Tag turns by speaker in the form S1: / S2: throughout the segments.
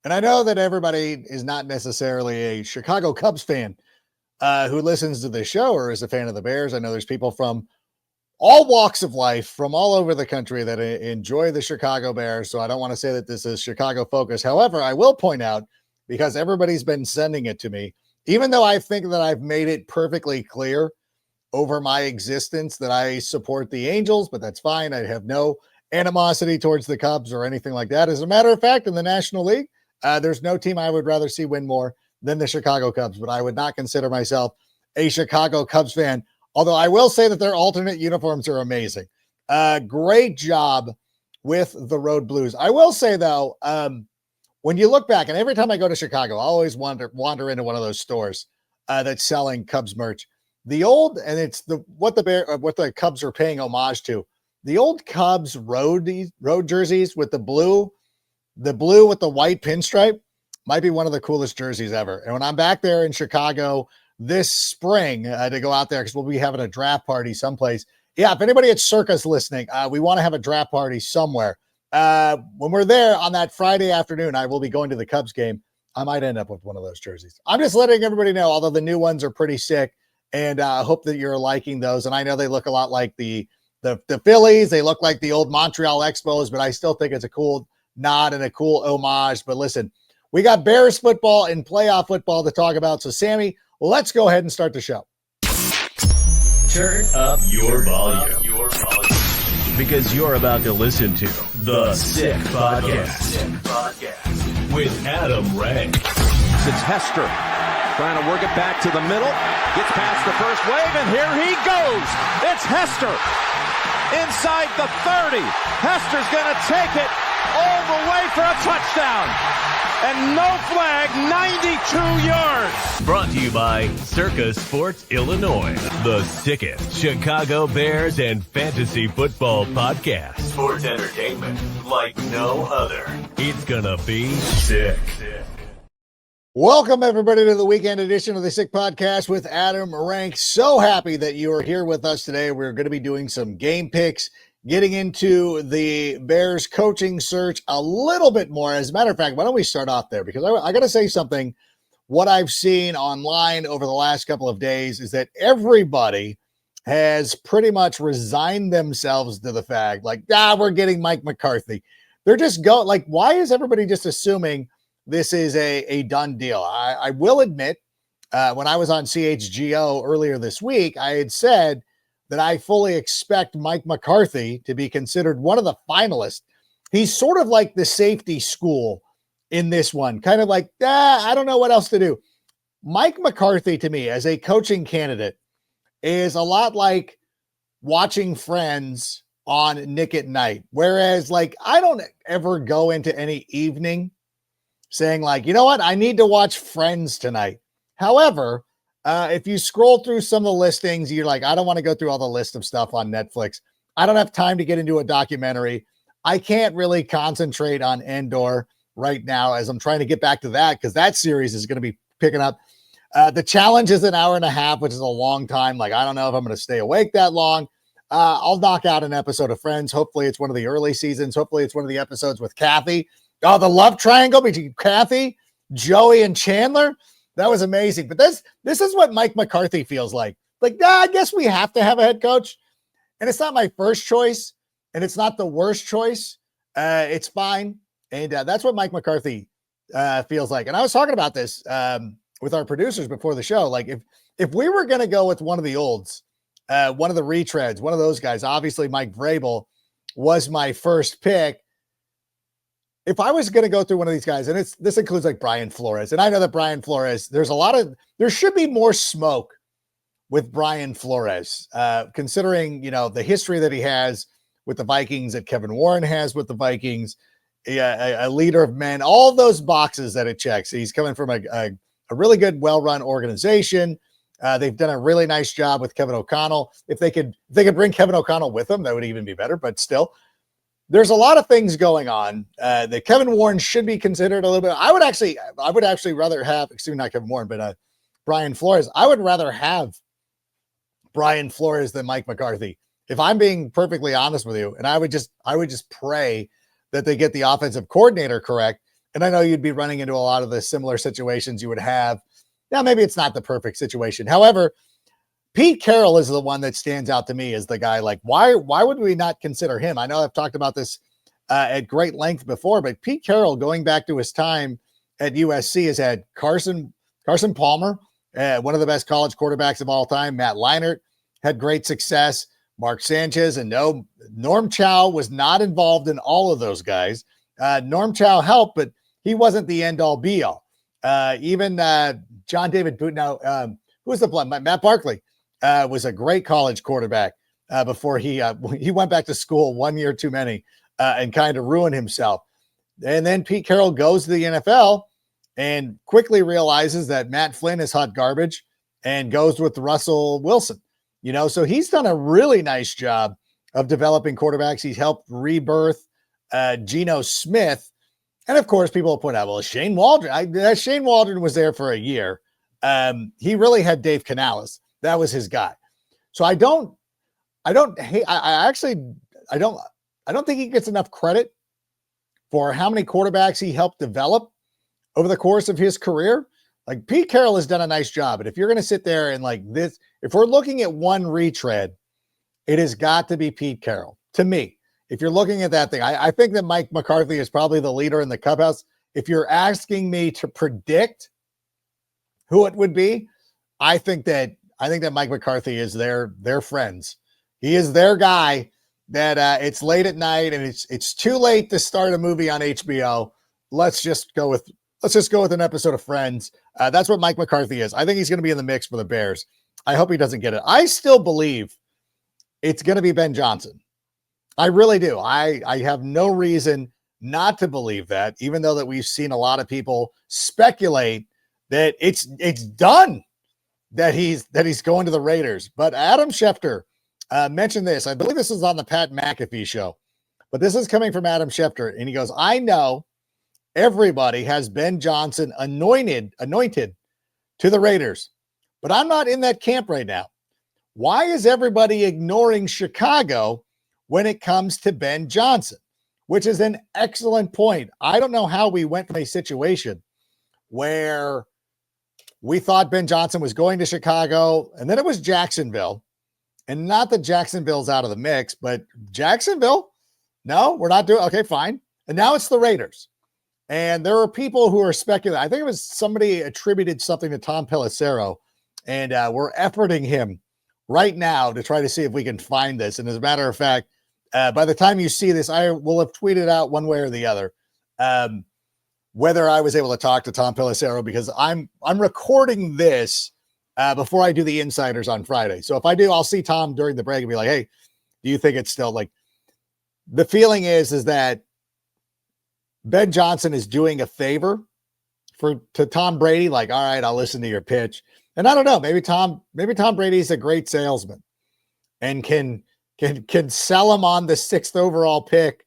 S1: And I know that everybody is not necessarily a Chicago Cubs fan who listens to the show or is a fan of the Bears. I know there's people from all walks of life from all over the country that enjoy the Chicago Bears. So I don't want to say that this is Chicago focused. However, I will point out, because everybody's been sending it to me, even though I think that I've made it perfectly clear over my existence that I support the Angels, but that's fine. I have no animosity towards the Cubs or anything like that. As a matter of fact, in the National League, there's no team I would rather see win more than the Chicago Cubs, but I would not consider myself a Chicago Cubs fan. Although I will say that their alternate uniforms are amazing. Great job with the Road Blues. I will say, though, when you look back, and every time I go to Chicago, I always wander into one of those stores that's selling Cubs merch. The old, and it's what the Cubs are paying homage to. The old Cubs road jerseys with the blue with the white pinstripe might be one of the coolest jerseys ever. And when I'm back there in Chicago this spring to go out there, because we'll be having a draft party someplace. Yeah, if anybody at Circus listening, we want to have a draft party somewhere. When we're there on that Friday afternoon, I will be going to the Cubs game. I might end up with one of those jerseys. I'm just letting everybody know, although the new ones are pretty sick, and I hope that you're liking those. And I know they look a lot like the Phillies. They look like the old Montreal Expos, but I still think it's a cool nod and a cool homage. But listen, we got Bears football and playoff football to talk about. So, Sammy, let's go ahead and start the show.
S2: Turn up your volume. Because you're about to listen to The Sick Podcast with Adam Rank.
S3: It's Hester trying to work it back to the middle. Gets past the first wave, and here he goes. It's Hester inside the 30. Hester's going to take it all the way for a touchdown. And no flag, 92 yards.
S2: Brought to you by Circa Sports Illinois, the sickest Chicago Bears and fantasy football podcast. Sports entertainment like no other. It's gonna be sick.
S1: Welcome, everybody, to the weekend edition of the Sick Podcast with Adam Rank. So happy that you are here with us today. We're going to be doing some game picks, getting into the Bears coaching search a little bit more. As a matter of fact, why don't we start off there? Because I got to say something. What I've seen online over the last couple of days is that everybody has pretty much resigned themselves to the fact, like, we're getting Mike McCarthy. They're just why is everybody just assuming this is a done deal? I will admit, when I was on CHGO earlier this week, I had said that I fully expect Mike McCarthy to be considered one of the finalists. He's sort of like the safety school in this one, kind of like, I don't know what else to do. Mike McCarthy, to me, as a coaching candidate, is a lot like watching Friends on Nick at Night. Whereas, I don't ever go into any evening saying, you know what, I need to watch Friends tonight. However, if you scroll through some of the listings, you're like, I don't want to go through all the list of stuff on Netflix. I don't have time to get into a documentary. I can't really concentrate on Andor right now as I'm trying to get back to that, because that series is going to be picking up. The challenge is an hour and a half, which is a long time. I don't know if I'm going to stay awake that long. I'll knock out an episode of Friends. Hopefully it's one of the early seasons. Hopefully it's one of the episodes with Kathy. Oh, the love triangle between Kathy, Joey, and Chandler. That was amazing. But this is what Mike McCarthy feels like. I guess we have to have a head coach. And it's not my first choice, and it's not the worst choice. It's fine. And that's what Mike McCarthy feels like. And I was talking about this with our producers before the show. If we were going to go with one of the olds, one of the retreads, one of those guys, obviously Mike Vrabel was my first pick. If I was going to go through one of these guys, and this includes Brian Flores, and I know that Brian Flores, there should be more smoke with Brian Flores, considering, the history that he has with the Vikings, that Kevin Warren has with the Vikings, a leader of men, all those boxes that it checks. He's coming from a really good, well-run organization. They've done a really nice job with Kevin O'Connell. If they could bring Kevin O'Connell with them, that would even be better, but still. There's a lot of things going on that Kevin Warren should be considered a little bit. I would actually rather have, not Kevin Warren, but Brian Flores. I would rather have Brian Flores than Mike McCarthy, if I'm being perfectly honest with you. And I would just pray that they get the offensive coordinator correct. And I know you'd be running into a lot of the similar situations you would have. Now, maybe it's not the perfect situation. However, Pete Carroll is the one that stands out to me as the guy. Like, why would we not consider him? I know I've talked about this at great length before, but Pete Carroll, going back to his time at USC, has had Carson Palmer, one of the best college quarterbacks of all time. Matt Leinart had great success. Mark Sanchez, and no, Norm Chow was not involved in all of those guys. Norm Chow helped, but he wasn't the end-all be-all. Even John David Boot, who was the blood? Matt Barkley was a great college quarterback before he went back to school 1 year too many and kind of ruined himself. And then Pete Carroll goes to the NFL and quickly realizes that Matt Flynn is hot garbage and goes with Russell Wilson. So he's done a really nice job of developing quarterbacks. He's helped rebirth Geno Smith. And of course, people will point out, well, Shane Waldron. Shane Waldron was there for a year. He really had Dave Canales. That was his guy. So I don't think he gets enough credit for how many quarterbacks he helped develop over the course of his career. Like, Pete Carroll has done a nice job. And if you're going to sit there and like this, if we're looking at one retread, it has got to be Pete Carroll to me. If you're looking at that thing, I think that Mike McCarthy is probably the leader in the clubhouse. If you're asking me to predict who it would be, I think that Mike McCarthy is their friends. He is their guy. That it's late at night and it's too late to start a movie on HBO. Let's just go with an episode of Friends. That's what Mike McCarthy is. I think he's going to be in the mix for the Bears. I hope he doesn't get it. I still believe it's going to be Ben Johnson. I really do. I have no reason not to believe that, even though that we've seen a lot of people speculate that it's done, that he's going to the Raiders. But Adam Schefter mentioned this. I believe this is on the Pat McAfee show, but this is coming from Adam Schefter. And he goes, I know everybody has Ben Johnson anointed to the Raiders, but I'm not in that camp right now. Why is everybody ignoring Chicago when it comes to Ben Johnson? Which is an excellent point. I don't know how we went from a situation where we thought Ben Johnson was going to Chicago, and then it was Jacksonville. And not that Jacksonville's out of the mix, but Jacksonville, no, we're not doing, okay, fine. And now it's the Raiders. And there are people who are speculating. I think it was somebody attributed something to Tom Pelissero, and we're efforting him right now to try to see if we can find this. And as a matter of fact, by the time you see this, I will have tweeted out one way or the other whether I was able to talk to Tom Pelissero, because I'm recording this before I do the insiders on Friday. So if I do, I'll see Tom during the break and be like, hey, do you think it's still like, the feeling is that Ben Johnson is doing a favor to Tom Brady. Like, all right, I'll listen to your pitch. And I don't know, maybe Tom Brady's a great salesman and can sell him on the 6th overall pick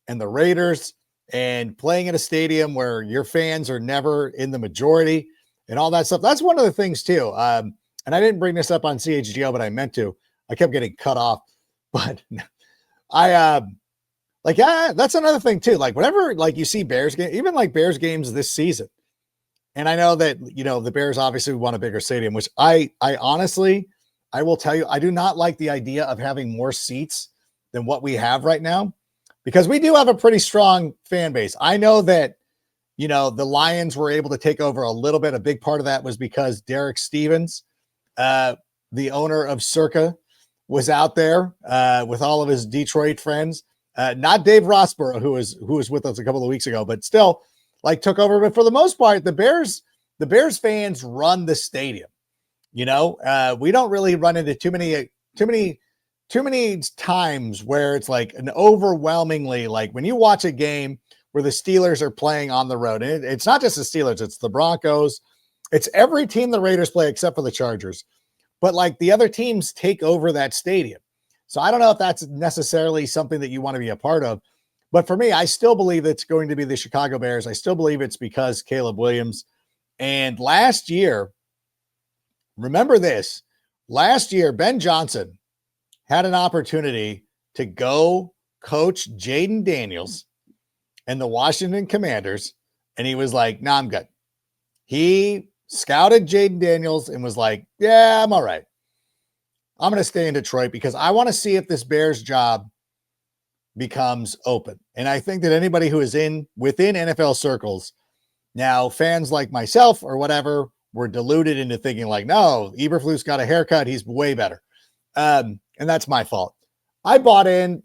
S1: and the Raiders and playing in a stadium where your fans are never in the majority and all that stuff. That's one of the things too. And I didn't bring this up on CHGO, but I meant to. I kept getting cut off. But that's another thing too. Like, whenever like you see Bears game, even like Bears games this season. And I know that, the Bears obviously want a bigger stadium, which I honestly, I will tell you, I do not like the idea of having more seats than what we have right now, because we do have a pretty strong fan base. I know that, the Lions were able to take over a little bit. A big part of that was because Derek Stevens, the owner of Circa, was out there with all of his Detroit friends. Not Dave Rossborough, who was with us a couple of weeks ago, but still like took over. But for the most part, the Bears fans run the stadium. We don't really run into too many times where it's like an overwhelmingly, like when you watch a game where the Steelers are playing on the road, and it's not just the Steelers, it's the Broncos, it's every team the Raiders play except for the Chargers, but like the other teams take over that stadium. So I don't know if that's necessarily something that you want to be a part of, but for me, I still believe it's going to be the Chicago Bears. I still believe it's because Caleb Williams. And last year, remember this, last year, Ben Johnson had an opportunity to go coach Jaden Daniels and the Washington Commanders And he was like, "No, I'm good." He scouted Jaden Daniels and was like, "Yeah, I'm all right. I'm going to stay in Detroit because I want to see if this Bears job becomes open." And I think that anybody who is within NFL circles now, fans like myself or whatever, were deluded into thinking like, no, Eberflus got a haircut. He's way better. And that's my fault. I bought in,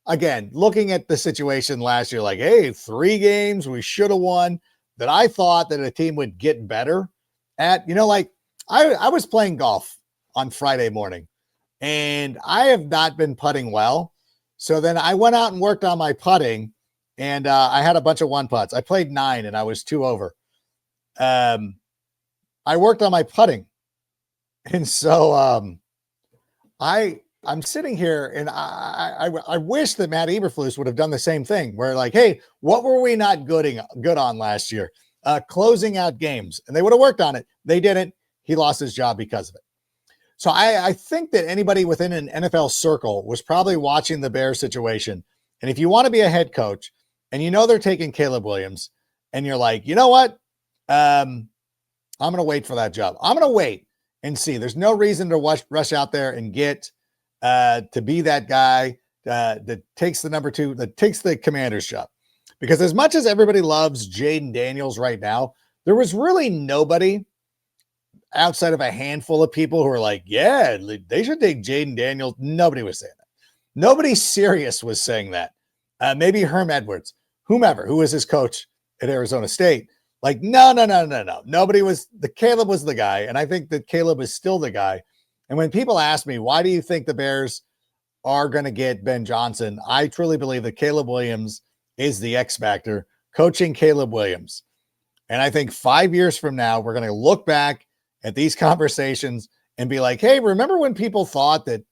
S1: again, looking at the situation last year, like, hey, 3 games we should have won, that I thought that a team would get better at. Like I was playing golf on Friday morning and I have not been putting well. So then I went out and worked on my putting, and I had a bunch of 1 putts. I played 9 and I was 2 over. I worked on my putting. And so I'm sitting here and I wish that Matt Eberflus would have done the same thing, where like, hey, what were we not good on last year? Closing out games. And they would have worked on it. They didn't. He lost his job because of it. So I think that anybody within an NFL circle was probably watching the Bears situation. And if you want to be a head coach and they're taking Caleb Williams and you're like, you know what? I'm going to wait for that job. I'm going to wait and see. There's no reason to rush out there and get to be that guy that takes the number 2, that takes the commander's job. Because as much as everybody loves Jaden Daniels right now, there was really nobody outside of a handful of people who are like, yeah, they should take Jaden Daniels. Nobody was saying that. Nobody serious was saying that. Maybe Herm Edwards, whomever, who was his coach at Arizona State. Like, no. Nobody was. Caleb was the guy. And I think that Caleb is still the guy. And when people ask me, why do you think the Bears are going to get Ben Johnson? I truly believe that Caleb Williams is the X factor, coaching Caleb Williams. And I think 5 years from now, we're going to look back at these conversations and be like, hey, remember when people thought that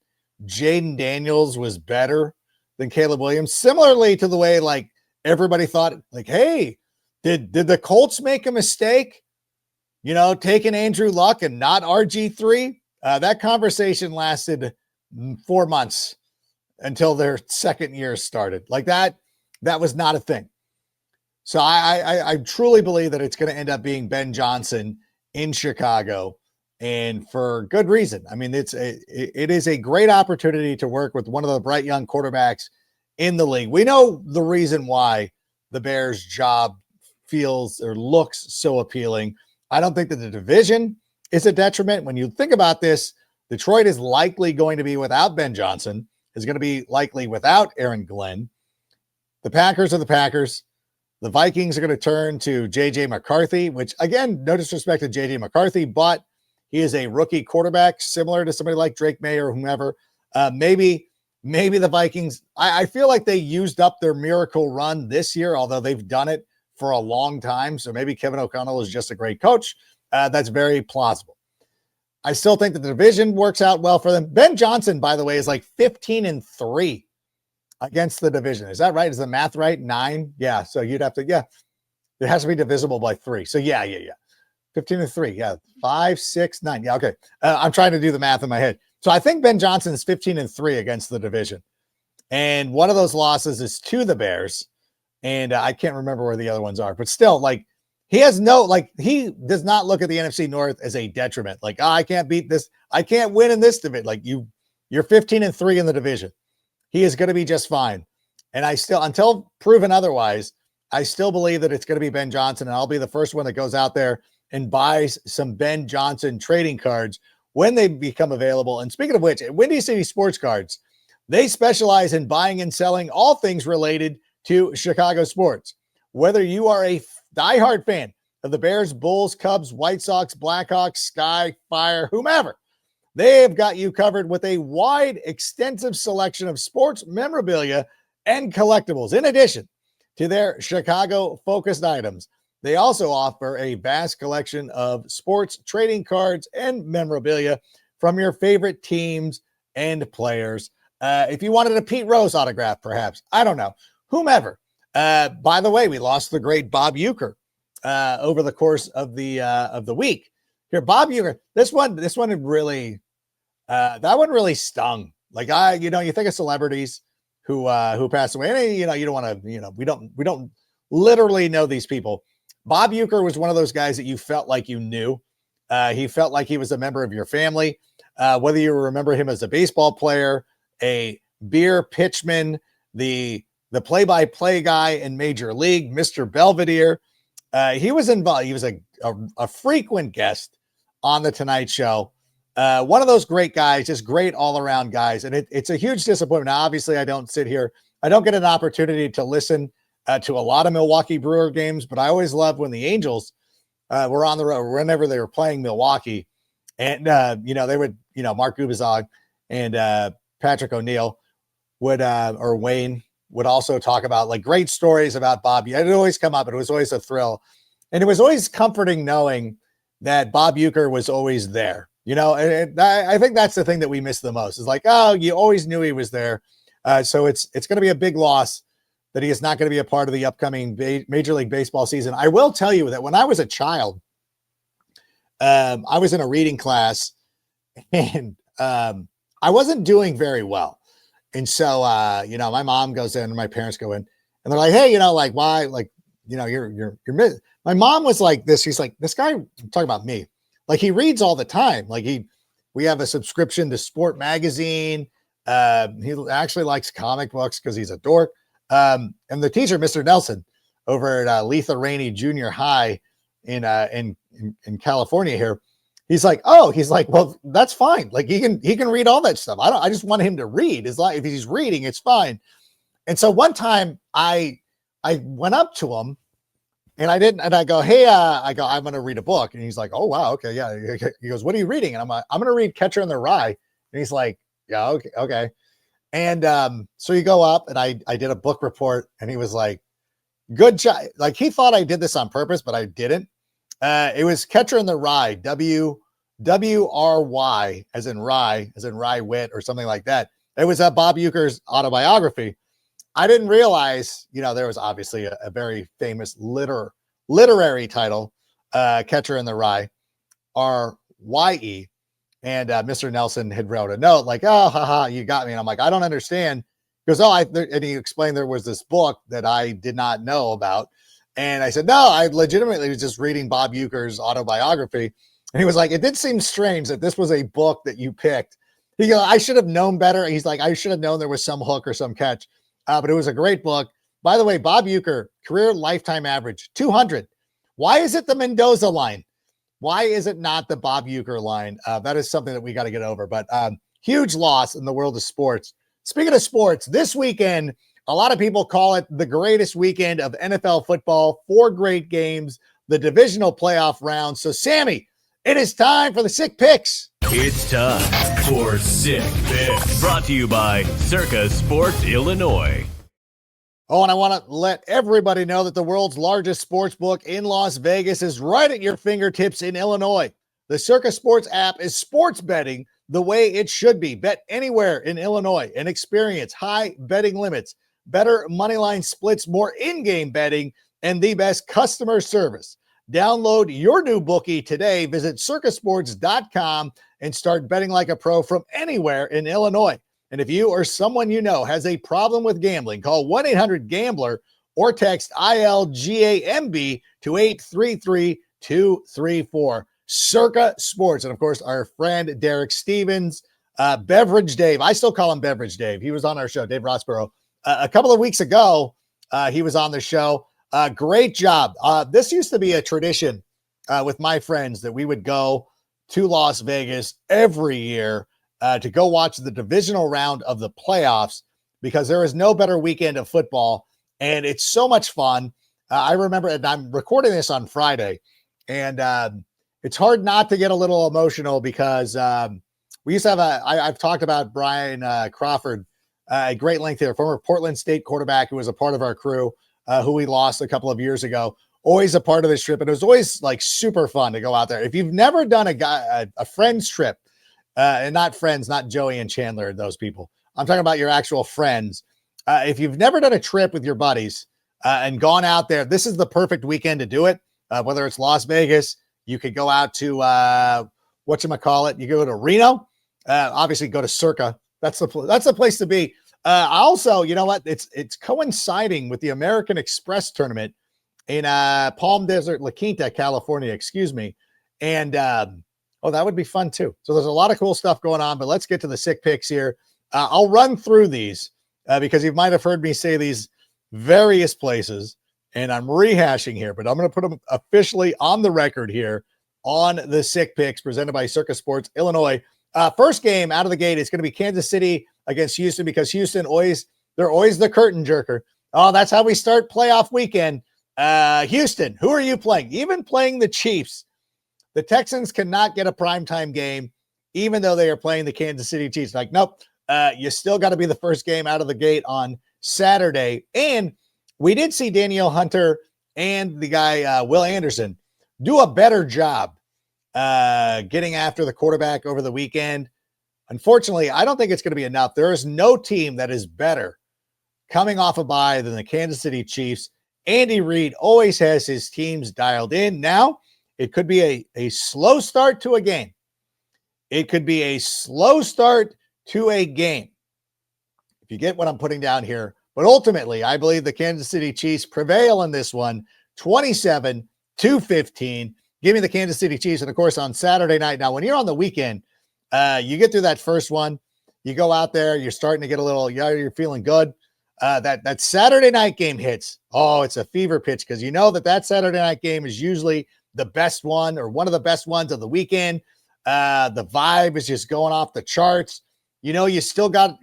S1: Jaden Daniels was better than Caleb Williams? Similarly to the way like everybody thought, like, hey, did the Colts make a mistake, taking Andrew Luck and not RG3? That conversation lasted 4 months until their second year started. Like that was not a thing. So I truly believe that it's going to end up being Ben Johnson in Chicago, and for good reason. I mean, it is a great opportunity to work with one of the bright young quarterbacks in the league. We know the reason why the Bears job feels or looks so appealing. I don't think that the division is a detriment. When you think about this, Detroit is likely going to be without Ben Johnson, is going to be likely without Aaron Glenn. The Packers are the Packers. The Vikings are going to turn to J.J. McCarthy, which, again, no disrespect to J.J. McCarthy, but he is a rookie quarterback similar to somebody like Drake May or whomever. Maybe the Vikings, I feel like they used up their miracle run this year, although they've done it for a long time. So maybe Kevin O'Connell is just a great coach. That's very plausible. I still think that the division works out well for them. Ben Johnson, by the way, is like 15-3 against the division. Is that right? Is the math right? 9? Yeah. So you'd have to, it has to be divisible by 3. So yeah. 15-3. Yeah. 5, 6, 9. Yeah. Okay. I'm trying to do the math in my head. So I think Ben Johnson is 15-3 against the division. And one of those losses is to the Bears. And I can't remember where the other ones are, but still, like, he does not look at the NFC North as a detriment. Like, I can't beat this. I can't win in this division. Like, you're 15-3 in the division. He is going to be just fine. And I still, until proven otherwise, I still believe that it's going to be Ben Johnson. And I'll be the first one that goes out there and buys some Ben Johnson trading cards when they become available. And speaking of which, at Windy City Sports Cards, they specialize in buying and selling all things related to Chicago sports. Whether you are a diehard fan of the Bears, Bulls, Cubs, White Sox, Blackhawks, Sky, Fire, whomever, they have got you covered with a wide, extensive selection of sports memorabilia and collectibles. In addition to their Chicago-focused items, they also offer a vast collection of sports trading cards and memorabilia from your favorite teams and players. If you wanted a Pete Rose autograph, perhaps, I don't know, whomever. By the way, we lost the great Bob Uecker over the course of the week. Here, Bob Uecker, this one really, that one really stung. Like, you think of celebrities who pass away, and you don't want to, we don't literally know these people. Bob Uecker was one of those guys that you felt like you knew. He felt like he was a member of your family, whether you remember him as a baseball player, a beer pitchman, the play-by-play guy in Major League, Mr. Belvedere. He was involved. He was a frequent guest on the Tonight Show. One of those great guys, just great all-around guys. And it's a huge disappointment. Now, obviously, I don't get an opportunity to listen to a lot of Milwaukee Brewer games, but I always loved when the Angels were on the road, whenever they were playing Milwaukee. And, they would, Mark Gubizog and Patrick O'Neill or Wayne would also talk about like great stories about Bob. It would always come up. It was always a thrill. And it was always comforting knowing that Bob Uecker was always there. And I think that's the thing that we miss the most is like, oh, you always knew he was there. So it's going to be a big loss that he is not going to be a part of the upcoming Major League Baseball season. I will tell you that when I was a child, I was in a reading class and I wasn't doing very well. And so, my mom goes in and my parents go in and they're like, hey, why? You're my mom was like this. She's like, this guy, I'm talking about me. Like he reads all the time. We have a subscription to Sport Magazine. He actually likes comic books because he's a dork. And the teacher, Mr. Nelson, over at Letha Rainey Junior High in California here, he's like, well, that's fine. Like he can read all that stuff. I just want him to read. It's like if he's reading, it's fine. And so one time I went up to him and I go, hey, I'm going to read a book. And he's like, oh, wow. Okay. Yeah. He goes, what are you reading? And I'm like, I'm going to read Catcher in the Rye. And he's like, yeah, okay. Okay. And so you go up and I did a book report and he was like, good job. Like he thought I did this on purpose, but I didn't. It was Catcher in the Rye, WRY, as in Rye Wit or something like that. It was Bob Uecker's autobiography. I didn't realize, there was obviously a very famous literary title, Catcher in the Rye, RYE. And Mr. Nelson had wrote a note like, oh, haha, you got me. And I'm like, I don't understand. He goes, and he explained there was this book that I did not know about. And I said, no, I legitimately was just reading Bob Uecker's autobiography. And he was like, it did seem strange that this was a book that you picked. He goes, I should have known better. He's like, I should have known there was some hook or some catch. But it was a great book. By the way, Bob Uecker, career lifetime average, 200. Why is it the Mendoza line? Why is it not the Bob Uecker line? That is something that we got to get over. But huge loss in the world of sports. Speaking of sports, this weekend, a lot of people call it the greatest weekend of NFL football. 4 great games, the divisional playoff round. So, Sammy, it is time for the Sick Picks.
S2: It's time for Sick Picks. Brought to you by Circa Sports Illinois.
S1: Oh, and I want to let everybody know that the world's largest sports book in Las Vegas is right at your fingertips in Illinois. The Circa Sports app is sports betting the way it should be. Bet anywhere in Illinois and experience high betting limits, better moneyline splits, more in-game betting, and the best customer service. Download your new bookie today. Visit circasports.com and start betting like a pro from anywhere in Illinois. And if you or someone you know has a problem with gambling, call 1-800-GAMBLER or text ILGAMB to 833-234. Circa Sports. And of course, our friend Derek Stevens, Beverage Dave. I still call him Beverage Dave. He was on our show, Dave Rossborough. A couple of weeks ago, he was on the show. Great job. This used to be a tradition with my friends that we would go to Las Vegas every year to go watch the divisional round of the playoffs because there is no better weekend of football, and it's so much fun. I remember, and I'm recording this on Friday, and it's hard not to get a little emotional because we used to have I've talked about Brian Crawford at great length here, former Portland State quarterback who was a part of our crew, who we lost a couple of years ago. Always a part of this trip, and it was always like super fun to go out there. If you've never done a friend's trip, and not friends, not Joey and Chandler, those people. I'm talking about your actual friends. If you've never done a trip with your buddies and gone out there, this is the perfect weekend to do it. Whether it's Las Vegas, you could go out to whatchamacallit. You go to Reno, obviously go to Circa. That's the place to be. Also, you know what? It's coinciding with the American Express tournament in Palm Desert, La Quinta, California, excuse me. And that would be fun too. So there's a lot of cool stuff going on, but let's get to the sick picks here. I'll run through these because you might have heard me say these various places, and I'm rehashing here, but I'm going to put them officially on the record here on the sick picks presented by Circus Sports Illinois. First game out of the gate is going to be Kansas City against Houston, because Houston they're always the curtain jerker. Oh, that's how we start playoff weekend. Houston, who are you playing? Even playing the Chiefs, the Texans cannot get a primetime game, even though they are playing the Kansas City Chiefs. Like, nope, you still got to be the first game out of the gate on Saturday. And we did see Danielle Hunter and the guy, Will Anderson, do a better job getting after the quarterback over the weekend. Unfortunately, I don't think it's going to be enough. There is no team that is better coming off a bye than the Kansas City Chiefs. Andy Reid always has his teams dialed in. Now, it could be a slow start to a game. It could be a slow start to a game, if you get what I'm putting down here. But ultimately, I believe the Kansas City Chiefs prevail in this one, 27-15. Give me the Kansas City Chiefs. And, of course, on Saturday night, now, when you're on the weekend, you get through that first one, you go out there, you're starting to get a little, you're feeling good. That Saturday night game hits. Oh, it's a fever pitch, because you know that Saturday night game is usually the best one, or one of the best ones of the weekend. The vibe is just going off the charts. You know, you still got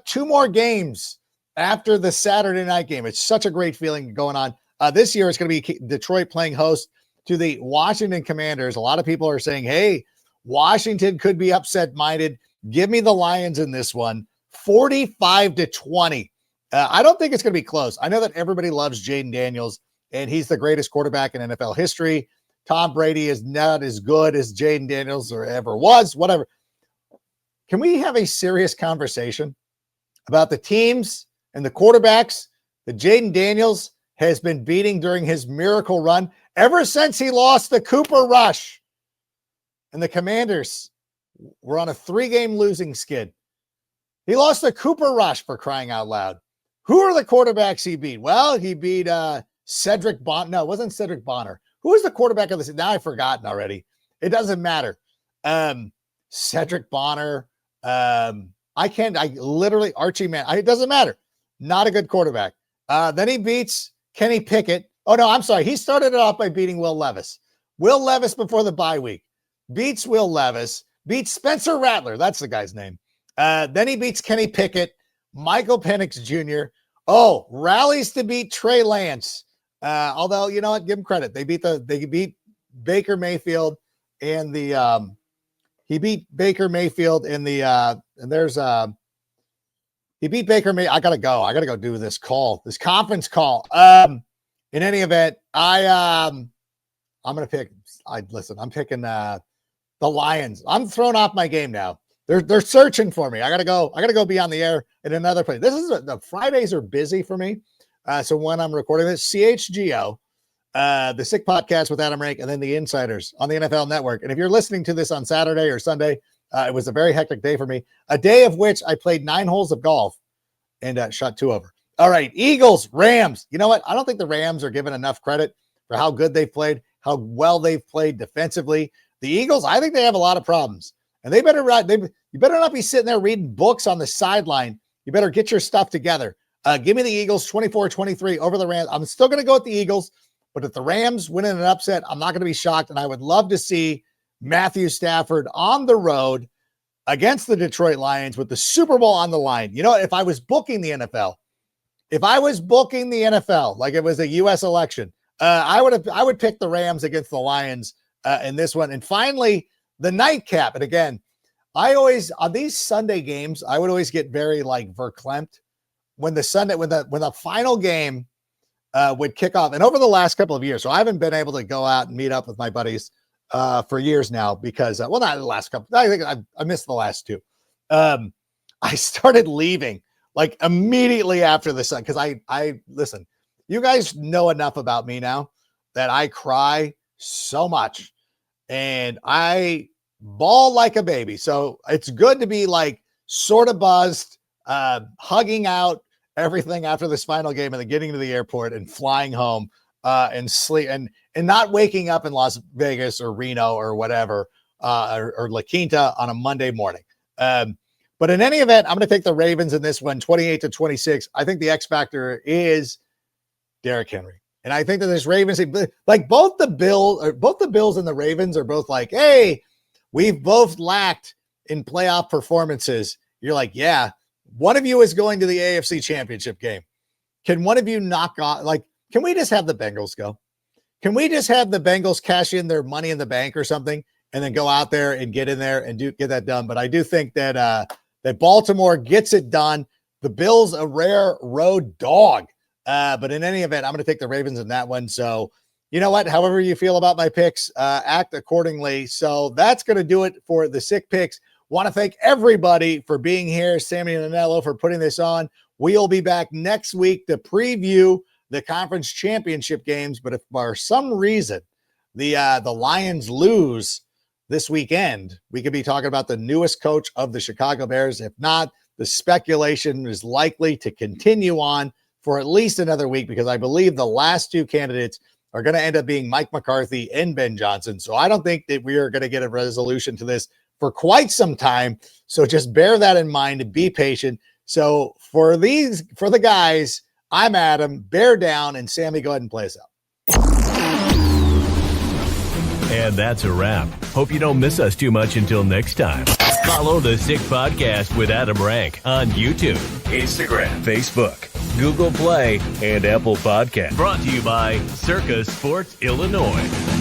S1: 2 more games after the Saturday night game. It's such a great feeling going on. This year, it's going to be Detroit playing host to the Washington Commanders. A lot of people are saying, hey, Washington could be upset-minded. Give me the Lions in this one, 45-20. I don't think it's going to be close. I know that everybody loves Jaden Daniels, and he's the greatest quarterback in NFL history. Tom Brady is not as good as Jaden Daniels or ever was, whatever. Can we have a serious conversation about the teams and the quarterbacks that Jaden Daniels has been beating during his miracle run ever since he lost the Cooper Rush? And the Commanders were on a 3-game losing skid. He lost the Cooper Rush, for crying out loud. Who are the quarterbacks he beat? Well, he beat Cedric Bonner. No, it wasn't Cedric Bonner. Who was the quarterback of this? Now I've forgotten already. It doesn't matter. Cedric Bonner. Archie Man. It doesn't matter. Not a good quarterback. Then he beats Kenny Pickett. Oh, no, I'm sorry. He started it off by beating Will Levis. Will Levis before the bye week. Beats Will Levis. Beats Spencer Rattler. That's the guy's name. Then he beats Kenny Pickett. Michael Penix Jr. Oh, rallies to beat Trey Lance. Although, you know what? Give him credit. They beat Baker Mayfield and he beat Baker Mayfield in the he beat Baker May. I gotta go do this conference call. In any event, I'm picking the Lions. I'm throwing off my game now. They're searching for me. I gotta go be on the air in another place. The Fridays are busy for me. So when I'm recording this, CHGO, the Sick Podcast with Adam Rank, and then the Insiders on the NFL Network. And if you're listening to this on Saturday or Sunday, it was a very hectic day for me. A day of which I played 9 holes of golf and shot 2 over. All right, Eagles, Rams. You know what? I don't think the Rams are given enough credit for how good they've played, how well they've played defensively. The Eagles, I think they have a lot of problems. And you better not be sitting there reading books on the sideline. You better get your stuff together. Give me the Eagles 24-23 over the Rams. I'm still going to go with the Eagles, but if the Rams win in an upset, I'm not going to be shocked. And I would love to see Matthew Stafford on the road against the Detroit Lions with the Super Bowl on the line. You know, if I was booking the NFL, like it was a U.S. election, I would pick the Rams against the Lions in this one. And finally, the nightcap. And again, on these Sunday games, I would always get very verklempt when the final game would kick off. And over the last couple of years, so I haven't been able to go out and meet up with my buddies for years now because, not the last couple. I think I missed the last 2. I started leaving immediately after the sun because I listen. You guys know enough about me now that I cry so much and I bawl like a baby. So it's good to be sort of buzzed, hugging out everything after this final game and then getting to the airport and flying home. and sleep and not waking up in Las Vegas or Reno or whatever, or La Quinta on a Monday morning. But in any event, I'm going to take the Ravens in this one, 28-26. I think the X factor is Derrick Henry. And I think that this Ravens, like both the Bills and the Ravens are both like, hey, we've both lacked in playoff performances. You're like, yeah, one of you is going to the AFC Championship game. Can one of you knock on, like, can we just have the Bengals go? Can we just have the Bengals cash in their money in the bank or something and then go out there and get in there and get that done? But I do think that that Baltimore gets it done. The Bills, a rare road dog. But in any event, I'm going to take the Ravens in that one. So, you know what? However you feel about my picks, act accordingly. So that's going to do it for the Sick Picks. Want to thank everybody for being here. Sammy and Anello for putting this on. We'll be back next week to preview the conference championship games. But if for some reason the Lions lose this weekend, we could be talking about the newest coach of the Chicago Bears. If not, the speculation is likely to continue on for at least another week, because I believe the last two candidates are going to end up being Mike McCarthy and Ben Johnson. So I don't think that we are going to get a resolution to this for quite some time. So just bear that in mind and be patient. So for the guys, I'm Adam, bear down, and Sammy, go ahead and play us out.
S2: And that's a wrap. Hope you don't miss us too much until next time. Follow the Sick Podcast with Adam Rank on YouTube, Instagram, Facebook, Google Play, and Apple Podcasts. Brought to you by Circa Sports Illinois.